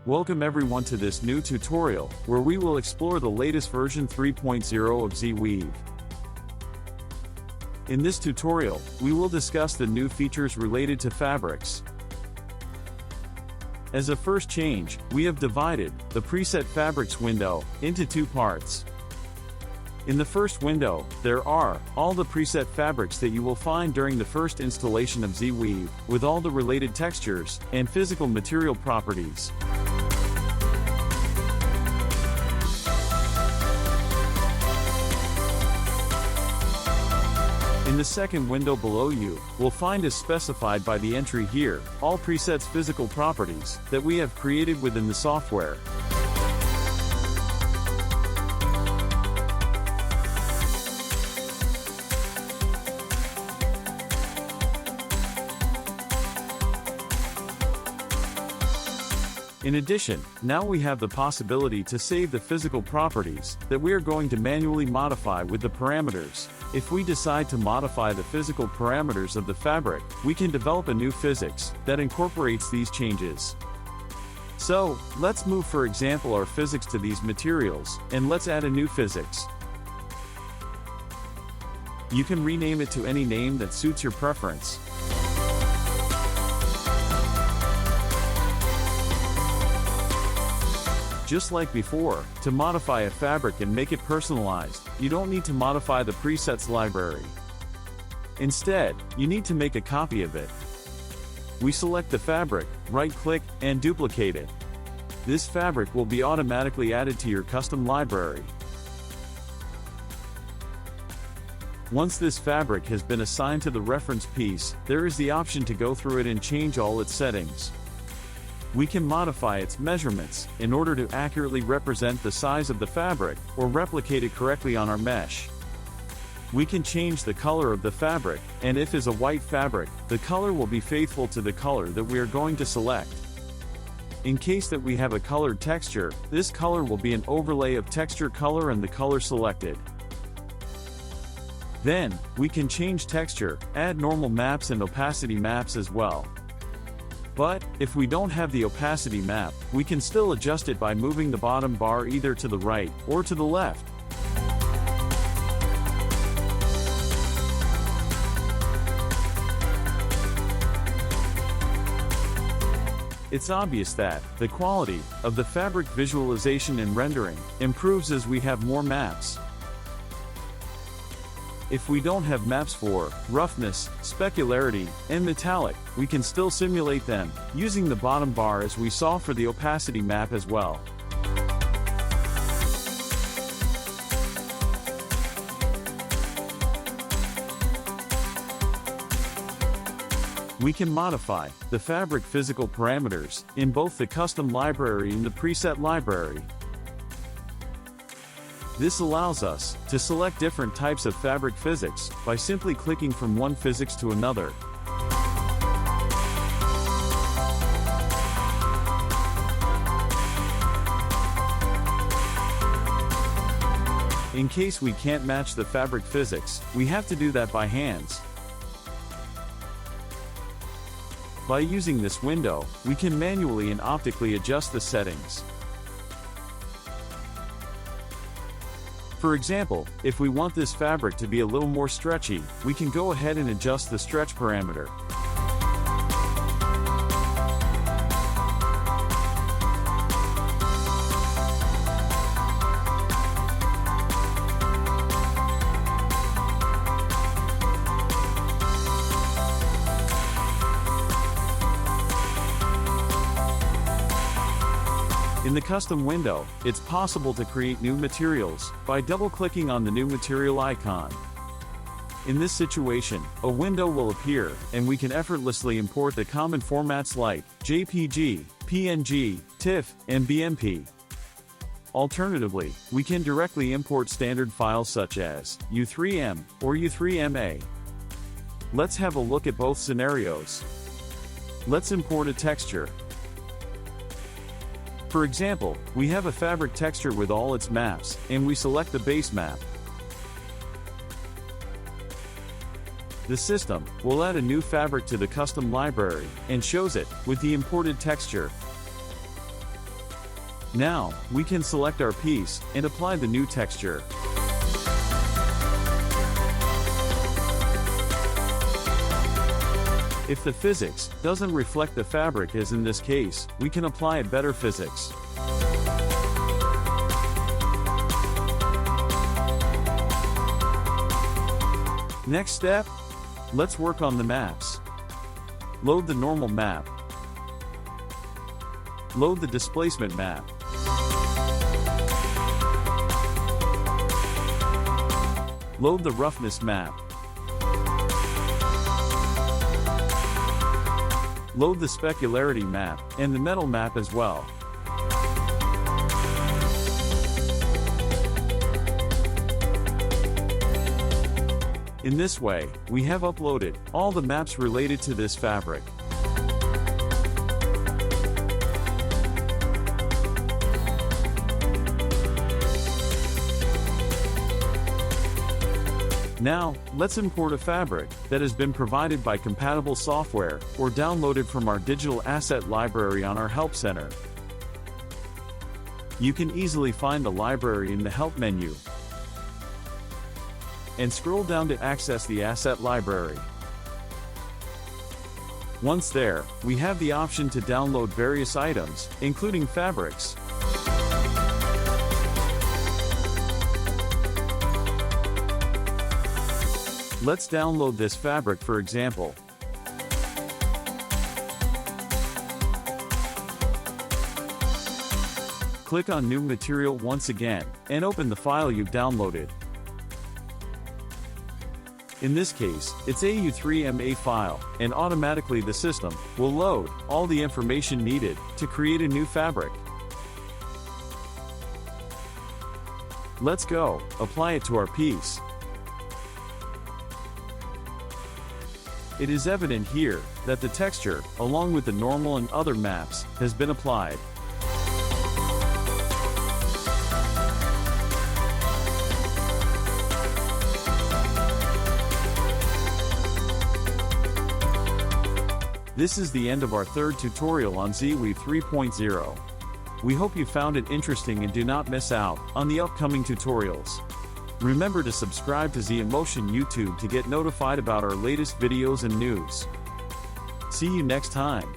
Welcome everyone to this new tutorial, where we will explore the latest version 3.0 of Z-Weave. In this tutorial, we will discuss the new features related to fabrics. As a first change, we have divided the Preset Fabrics window into two parts. In the first window, there are all the preset fabrics that you will find during the first installation of Z-Weave, with all the related textures and physical material properties. In the second window below you, will find as specified by the entry here, all presets physical properties that we have created within the software. In addition, now we have the possibility to save the physical properties that we are going to manually modify with the parameters. If we decide to modify the physical parameters of the fabric, we can develop a new physics that incorporates these changes. So, let's move for example our physics to these materials, and let's add a new physics. You can rename it to any name that suits your preference. Just like before, to modify a fabric and make it personalized, you don't need to modify the presets library. Instead, you need to make a copy of it. We select the fabric, right-click, and duplicate it. This fabric will be automatically added to your custom library. Once this fabric has been assigned to the reference piece, there is the option to go through it and change all its settings. We can modify its measurements in order to accurately represent the size of the fabric, or replicate it correctly on our mesh. We can change the color of the fabric, and if it is a white fabric, the color will be faithful to the color that we are going to select. In case that we have a colored texture, this color will be an overlay of texture color and the color selected. Then, we can change texture, add normal maps and opacity maps as well. But, if we don't have the opacity map, we can still adjust it by moving the bottom bar either to the right or to the left. It's obvious that the quality of the fabric visualization and rendering improves as we have more maps. If we don't have maps for roughness, specularity, and metallic, we can still simulate them, using the bottom bar as we saw for the opacity map as well. We can modify the fabric physical parameters in both the custom library and the preset library. This allows us to select different types of fabric physics by simply clicking from one physics to another. In case we can't match the fabric physics, we have to do that by hands. By using this window, we can manually and optically adjust the settings. For example, if we want this fabric to be a little more stretchy, we can go ahead and adjust the stretch parameter. In the custom window, it's possible to create new materials by double-clicking on the new material icon. In this situation, a window will appear, and we can effortlessly import the common formats like JPG, PNG, TIFF, and BMP. Alternatively, we can directly import standard files such as U3M or U3MA. Let's have a look at both scenarios. Let's import a texture. For example, we have a fabric texture with all its maps, and we select the base map. The system will add a new fabric to the custom library and shows it with the imported texture. Now, we can select our piece and apply the new texture. If the physics doesn't reflect the fabric, as in this case, we can apply a better physics. Next step, let's work on the maps. Load the normal map. Load the displacement map. Load the roughness map. Load the specularity map, and the metal map as well. In this way, we have uploaded all the maps related to this fabric. Now, let's import a fabric that has been provided by compatible software or downloaded from our digital asset library on our Help Center. You can easily find the library in the Help menu and scroll down to access the asset library. Once there, we have the option to download various items, including fabrics. Let's download this fabric, for example. Click on New Material once again, and open the file you've downloaded. In this case, it's AU3MA file, and automatically the system will load all the information needed to create a new fabric. Let's go apply it to our piece. It is evident here that the texture, along with the normal and other maps, has been applied. This is the end of our third tutorial on Z-Weave 3.0. We hope you found it interesting and do not miss out on the upcoming tutorials. Remember to subscribe to Z-Emotion YouTube to get notified about our latest videos and news. See you next time.